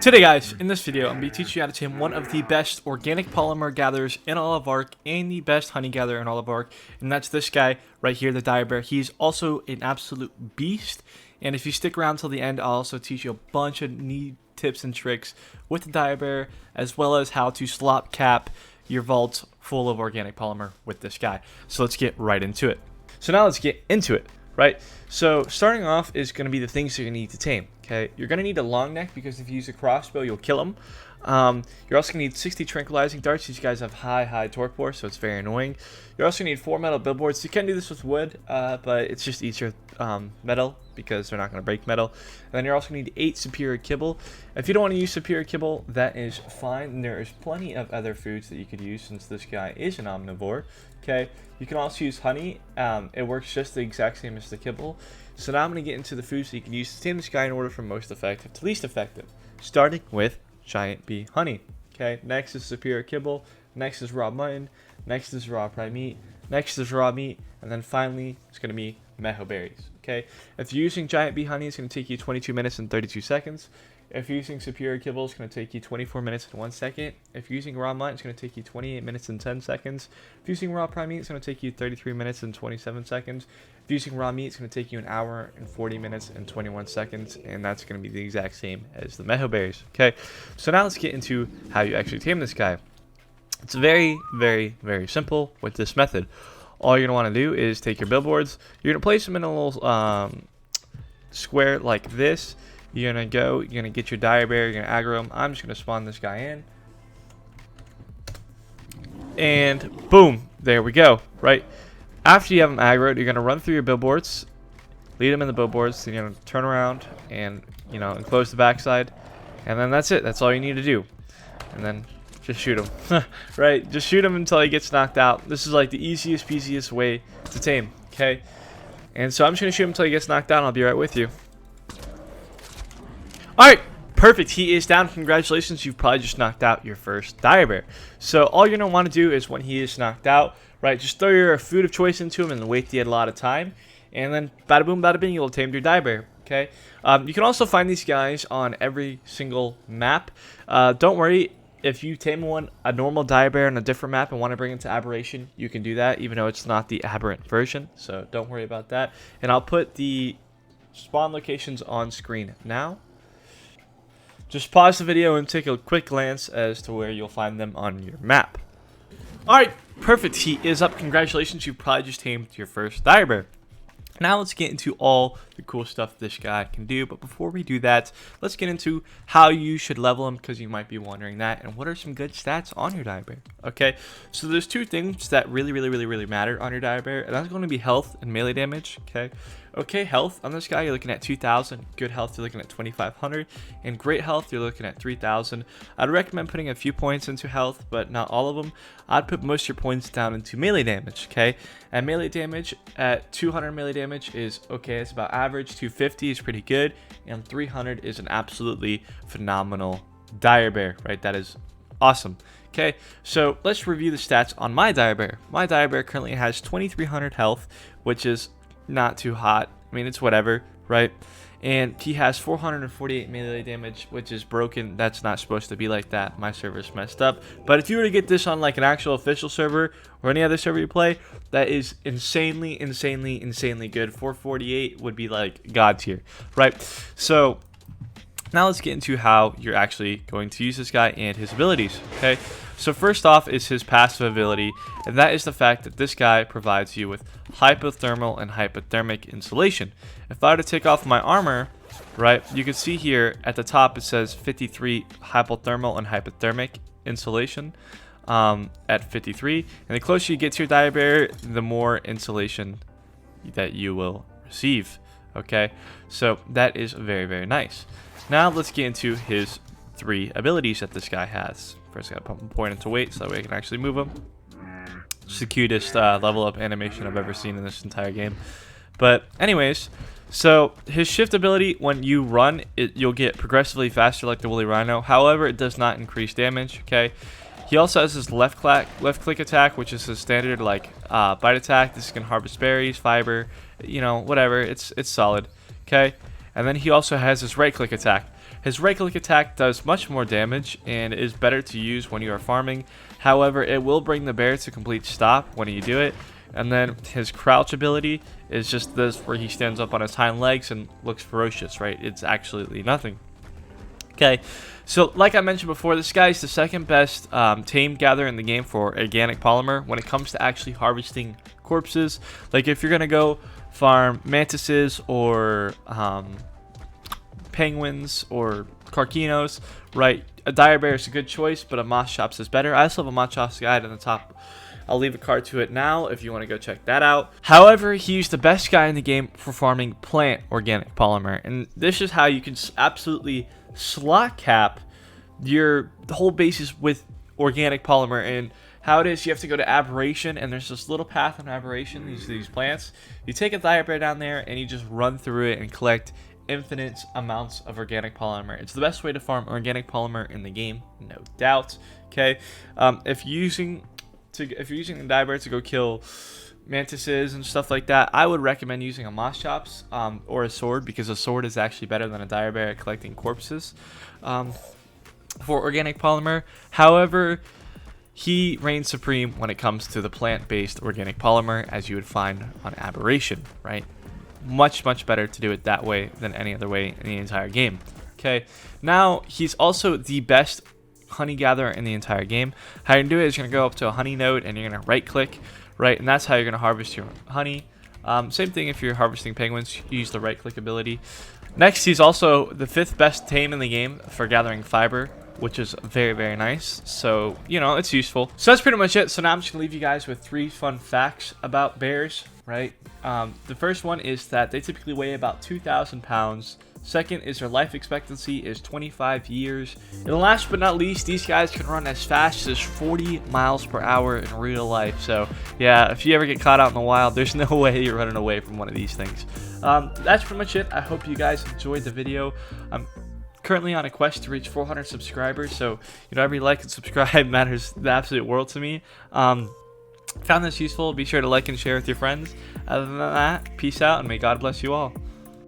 Today guys, in this video, I'm going to be teaching you how to tame one of the best organic polymer gatherers in all of Ark and the best honey gatherer in all of Ark, and that's this guy right here, the Direbear. He's also an absolute beast, and if you stick around till the end, I'll also teach you a bunch of neat tips and tricks with the Direbear, as well as how to slop cap your vault full of organic polymer with this guy. So let's get right into it. So now let's get into it. Right, so starting off is going to be the things you're going to need to tame. Okay, you're going to need a long neck because if you use a crossbow, you'll kill him. You're also going to need 60 tranquilizing darts. These guys have high torque force, so it's very annoying. You're also going to need 4 metal billboards. You can do this with wood, but it's just easier metal because they're not going to break metal. And then you're also going to need 8 superior kibble. If you don't want to use superior kibble, that is fine. There is plenty of other foods that you could use since this guy is an omnivore. Okay, you can also use honey. It works just the exact same as the kibble. So now I'm going to get into the foods that you can use to tame this guy in order from most effective to least effective, starting with giant bee honey. Okay, next is superior kibble, next is raw mutton, next is raw prime meat, next is raw meat, and then finally it's going to be mejo berries. Okay, if you're using giant bee honey, it's going to take you 22 minutes and 32 seconds. If you're using superior kibble, it's going to take you 24 minutes and 1 second. If you're using raw mutton, it's going to take you 28 minutes and 10 seconds. If you're using raw prime meat, it's going to take you 33 minutes and 27 seconds. If you're using raw meat, it's going to take you an hour and 40 minutes and 21 seconds, and that's going to be the exact same as the mejo berries. Okay, so now let's get into how you actually tame this guy. It's very simple with this method. All you're going to want to do is take your billboards. You're going to place them in a little square like this. You're going to get your Direbear, you're going to aggro him. I'm just going to spawn this guy in. And boom, there we go, right? After you have him aggroed, you're going to run through your billboards, lead him in the billboards, then you're going to turn around and, enclose the backside. And then that's it. That's all you need to do. And then just shoot him, right? Just shoot him until he gets knocked out. This is like the easiest, peasiest way to tame, okay? And so I'm just going to shoot him until he gets knocked out, and I'll be right with you. Alright, perfect. He is down. Congratulations. You've probably just knocked out your first Direbear. So all you're going to want to do is when he is knocked out, right, just throw your food of choice into him and wait the lot of time. And then bada boom, bada bing, you'll tame your Direbear. Okay. You can also find these guys on every single map. Don't worry. If you tame a normal Direbear on a different map and want to bring it to Aberration, you can do that, even though it's not the aberrant version. So don't worry about that. And I'll put the spawn locations on screen now. Just pause the video and take a quick glance as to where you'll find them on your map. Alright, perfect. He is up. Congratulations. You probably just tamed your first Direbear. Now let's get into all the cool stuff this guy can do. But before we do that, let's get into how you should level him, because you might be wondering that. And what are some good stats on your Direbear? Okay, so there's two things that really matter on your Direbear, and that's going to be health and melee damage. Okay, health on this guy, you're looking at 2,000. Good health, you're looking at 2,500. And great health, you're looking at 3,000. I'd recommend putting a few points into health, but not all of them. I'd put most of your points down into melee damage, okay? And melee damage at 200 melee damage is okay, it's about average. 250 is pretty good, and 300 is an absolutely phenomenal Direbear, right? That is awesome. Okay, so let's review the stats on my Direbear. My Direbear currently has 2,300 health, which is not too hot. I mean, it's whatever, right? And he has 448 melee damage, which is broken. That's not supposed to be like that. My server's messed up. But if you were to get this on like an actual official server or any other server you play, that is insanely good. 448 would be like god tier, right? So now let's get into how you're actually going to use this guy and his abilities. Okay, so first off is his passive ability, and that is the fact that this guy provides you with hypothermal and hypothermic insulation. If I were to take off my armor, right, you can see here at the top it says 53 hypothermal and hypothermic insulation at 53, and the closer you get to your Direbear, the more insulation that you will receive. Okay, so that is very nice. Now let's get into his 3 abilities that this guy has. First, I gotta pump a point into weight so that way I can actually move him. It's the cutest level up animation I've ever seen in this entire game. But anyways, so his shift ability, when you run, you'll get progressively faster like the Woolly Rhino. However, it does not increase damage. Okay. He also has his left click attack, which is his standard like bite attack. This can harvest berries, fiber, whatever. It's solid. Okay. And then he also has his right click attack. His right click attack does much more damage and is better to use when you are farming. However, it will bring the bear to complete stop when you do it. And then his crouch ability is just this, where he stands up on his hind legs and looks ferocious, right? It's absolutely nothing. Okay, so like I mentioned before, this guy's the second best tame gatherer in the game for organic polymer when it comes to actually harvesting corpses. Like if you're gonna go farm mantises or penguins or carcinos, right? A Direbear is a good choice, but a Moschops is better. I also have a Moschops guide on the top. I'll leave a card to it now if you want to go check that out. However, he's the best guy in the game for farming plant organic polymer, and this is how you can absolutely slot cap your whole bases with organic polymer. And how it is, you have to go to aberration, and there's this little path on aberration, these plants. You take a Direbear down there and you just run through it and collect infinite amounts of organic polymer. It's the best way to farm organic polymer in the game, no doubt. Okay, if you're using the Direbear to go kill mantises and stuff like that, I would recommend using a Moschops or a sword, because a sword is actually better than a Direbear at collecting corpses for organic polymer. However, he reigns supreme when it comes to the plant-based organic polymer, as you would find on aberration, right? Much better to do it that way than any other way in the entire game. Okay, now he's also the best honey gatherer in the entire game. How you're gonna do it is you're gonna go up to a honey node and you're gonna right click, right, and that's how you're gonna harvest your honey. Same thing if you're harvesting penguins, you use the right click ability. Next, he's also the 5th best tame in the game for gathering fiber, which is very nice. So, you know, it's useful. So that's pretty much it. So now I'm just gonna leave you guys with 3 fun facts about bears, right? The first one is that they typically weigh about 2,000 pounds. Second is their life expectancy is 25 years. And last but not least, these guys can run as fast as 40 miles per hour in real life. So yeah, if you ever get caught out in the wild, there's no way you're running away from one of these things. That's pretty much it. I hope you guys enjoyed the video. I'm currently on a quest to reach 400 subscribers, so you know, every like and subscribe matters the absolute world to me. Found this useful, be sure to like and share with your friends. Other than that, peace out and may God bless you all.